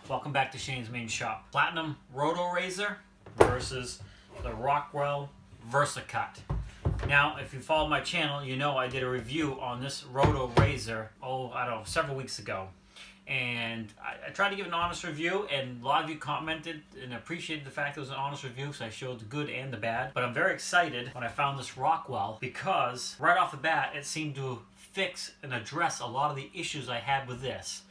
Welcome back to Shane's Main Shop. Platinum Rotorazor versus the Rockwell Versacut. Now, if you follow my channel, you know I did a review on this Rotorazor, several weeks ago. And I tried to give an honest review, and a lot of you commented and appreciated the fact it was an honest review because I showed the good and the bad. But I'm very excited when I found this Rockwell because right off the bat, it seemed to fix and address a lot of the issues I had with this.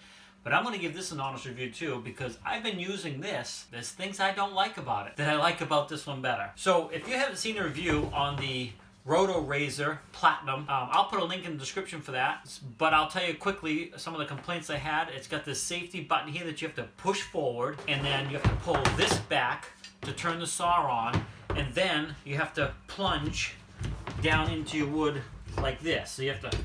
But I'm going to give this an honest review too because I've been using this. There's things I don't like about it that I like about this one better. So if you haven't seen the review on the Rotorazor Platinum, I'll put a link in the description for that. But I'll tell you quickly some of the complaints I had. It's got this safety button here that you have to push forward, and then you have to pull this back to turn the saw on, and then you have to plunge down into your wood like this. So you have to,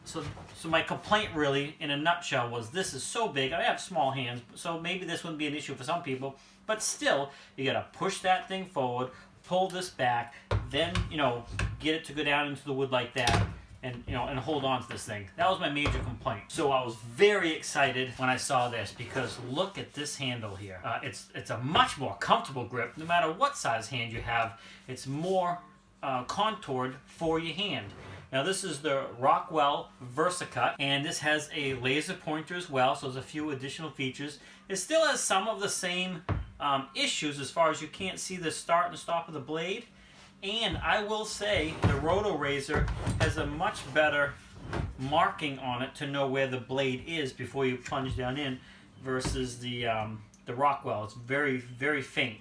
So my complaint really, in a nutshell, was this is so big. I have small hands, so maybe this wouldn't be an issue for some people. But still, you got to push that thing forward, pull this back, then, get it to go down into the wood like that, and, and hold on to this thing. That was my major complaint. So I was very excited when I saw this because look at this handle here. It's a much more comfortable grip. No matter what size hand you have, it's more contoured for your hand. Now this is the Rockwell Versacut, and this has a laser pointer as well, so there's a few additional features. It still has some of the same issues as far as you can't see the start and stop of the blade. And I will say the Rotorazor has a much better marking on it to know where the blade is before you plunge down in versus the Rockwell. It's very, very faint.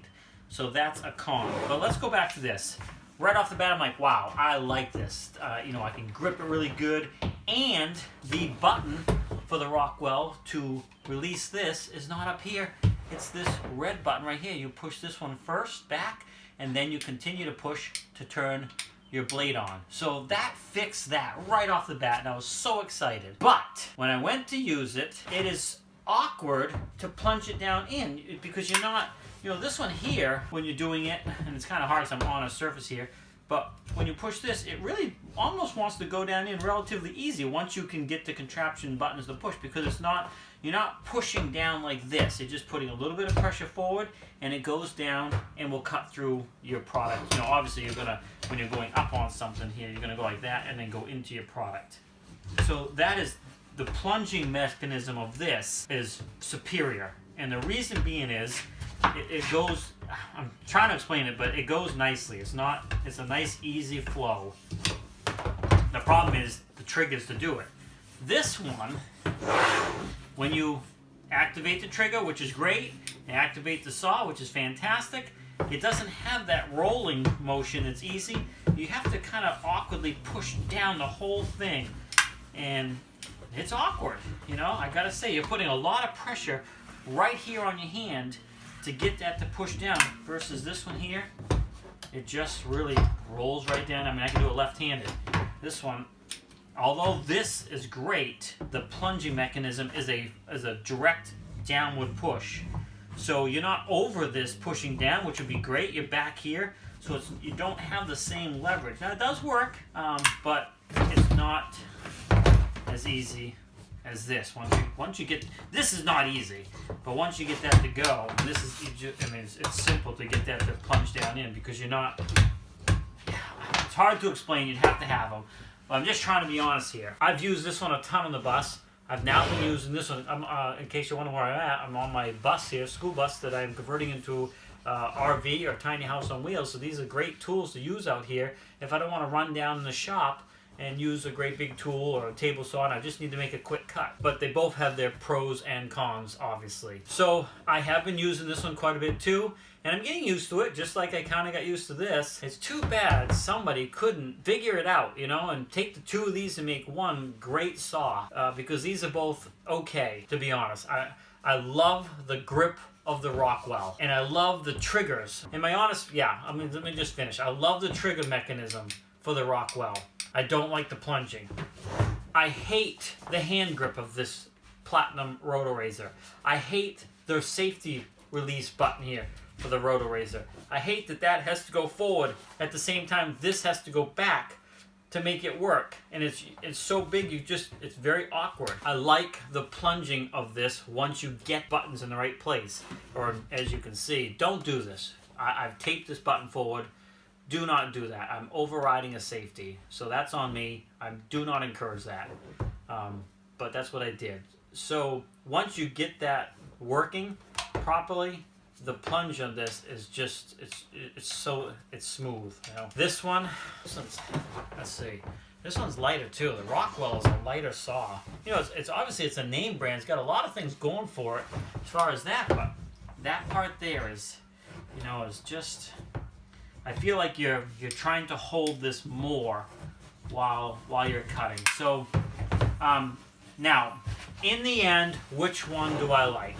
So that's a con. But let's go back to this. Right off the bat, I'm like, wow, I like this. I can grip it really good. And the button for the Rockwell to release this is not up here. It's this red button right here. You push this one first, back, and then you continue to push to turn your blade on. So that fixed that right off the bat, and I was so excited. But when I went to use it, it is awkward to plunge it down in because you're not... this one here, when you're doing it, and it's kind of hard because I'm on a surface here, but when you push this, it really almost wants to go down in relatively easy once you can get the contraption buttons to push, because you're not pushing down like this. You're just putting a little bit of pressure forward, and it goes down and will cut through your product. Obviously when you're going up on something here, you're gonna go like that and then go into your product. So that is, the plunging mechanism of this is superior. And the reason being is, it goes, I'm trying to explain it, but it goes nicely. It's a nice, easy flow. The problem is the triggers to do it. This one, when you activate the trigger, which is great, and activate the saw, which is fantastic, it doesn't have that rolling motion. It's easy. You have to kind of awkwardly push down the whole thing, and it's awkward. I gotta say, you're putting a lot of pressure right here on your hand to get that to push down, versus this one here, it just really rolls right down. I can do it left-handed. This one, although this is great, the plunging mechanism is a direct downward push. So you're not over this pushing down, which would be great. You're back here, so you don't have the same leverage. Now it does work, but it's not as easy as this. Once you get, this is not easy, but once you get that to go, this is, it's simple to get that to plunge down in because you're not, it's hard to explain, you'd have to have them. But I'm just trying to be honest here. I've used this one a ton on the bus. I've now been using this one, in case you're wondering where I'm at, I'm on my bus here, school bus that I'm converting into RV or tiny house on wheels. So these are great tools to use out here if I don't want to run down in the shop and use a great big tool or a table saw, and I just need to make a quick cut. But they both have their pros and cons, obviously. So I have been using this one quite a bit too, and I'm getting used to it, just like I kind of got used to this. It's too bad somebody couldn't figure it out, and take the two of these and make one great saw, because these are both okay, to be honest. I love the grip of the Rockwell, and I love the triggers. And let me just finish. I love the trigger mechanism for the Rockwell. I don't like the plunging. I hate the hand grip of this Platinum Rotorazor. I hate their safety release button here for the Rotorazor. I hate that has to go forward at the same time this has to go back to make it work, and it's so big it's very awkward. I like the plunging of this once you get buttons in the right place, or as you can see. Don't do this. I've taped this button forward. Do not do that. I'm overriding a safety, so that's on me. I do not encourage that, but that's what I did. So once you get that working properly, the plunge on this is just it's smooth. You know, this one's let's see. This one's lighter too. The Rockwell is a lighter saw. You know, it's obviously it's a name brand. It's got a lot of things going for it as far as that, but that part there is, you know, is just. I feel like you're trying to hold this more while you're cutting. So now, in the end, which one do I like?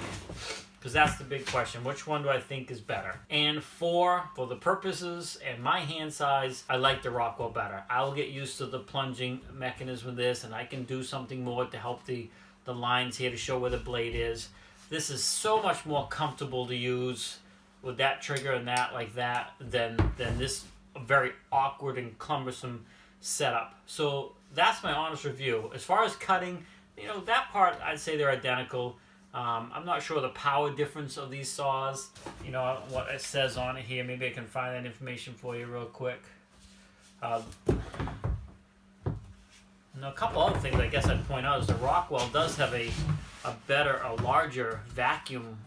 Because that's the big question. Which one do I think is better? And for the purposes and my hand size, I like the Rockwell better. I'll get used to the plunging mechanism of this, and I can do something more to help the lines here to show where the blade is. This is so much more comfortable to use with that trigger and that like that than this very awkward and cumbersome setup. So that's my honest review. As far as cutting, you know, that part I'd say they're identical. I'm not sure the power difference of these saws, you know, what it says on it here. Maybe I can find that information for you real quick. And a couple other things I guess I'd point out is the Rockwell does have a larger vacuum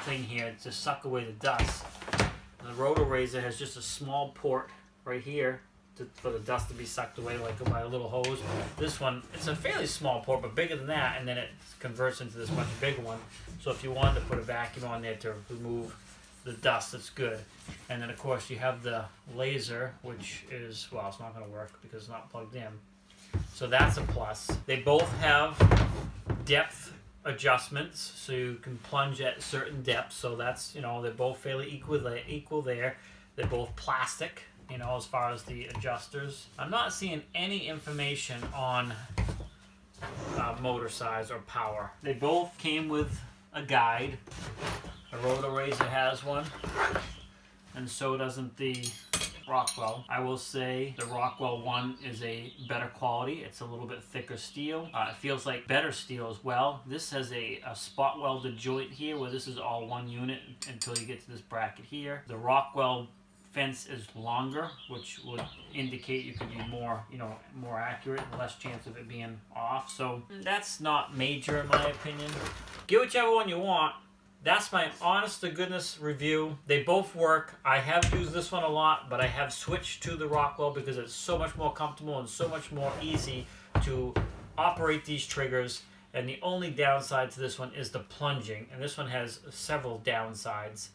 thing here to suck away the dust. The Rotorazor has just a small port right here for the dust to be sucked away like by a little hose. This one, it's a fairly small port, but bigger than that, and then it converts into this much bigger one. So if you wanted to put a vacuum on there to remove the dust, it's good. And then of course you have the laser, which is, well, it's not going to work because it's not plugged in. So that's a plus. They both have depth adjustments, so you can plunge at certain depths. So that's, you know, they're both fairly equal there. They're both plastic, you know, as far as the adjusters. I'm not seeing any information on motor size or power. They both came with a guide. The Rotorazor has one, and so doesn't the Rockwell. I will say the Rockwell one is a better quality. It's a little bit thicker steel. It feels like better steel as well. This has a spot welded joint here where this is all one unit until you get to this bracket here. The Rockwell fence is longer, which would indicate you can be more, you know, more accurate, less chance of it being off. So that's not major in my opinion. Get whichever one you want. That's my honest to goodness review. They both work. I have used this one a lot, but I have switched to the Rockwell because it's so much more comfortable and so much more easy to operate these triggers. And the only downside to this one is the plunging, and this one has several downsides.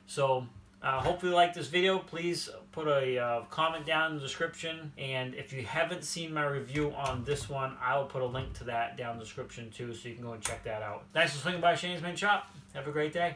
So hopefully you like this video. Please put a comment down in the description, and if you haven't seen my review on this one, I will put a link to that down in the description too, so you can go and check that out. Thanks for swinging by Shane's Mint Shop. Have a great day.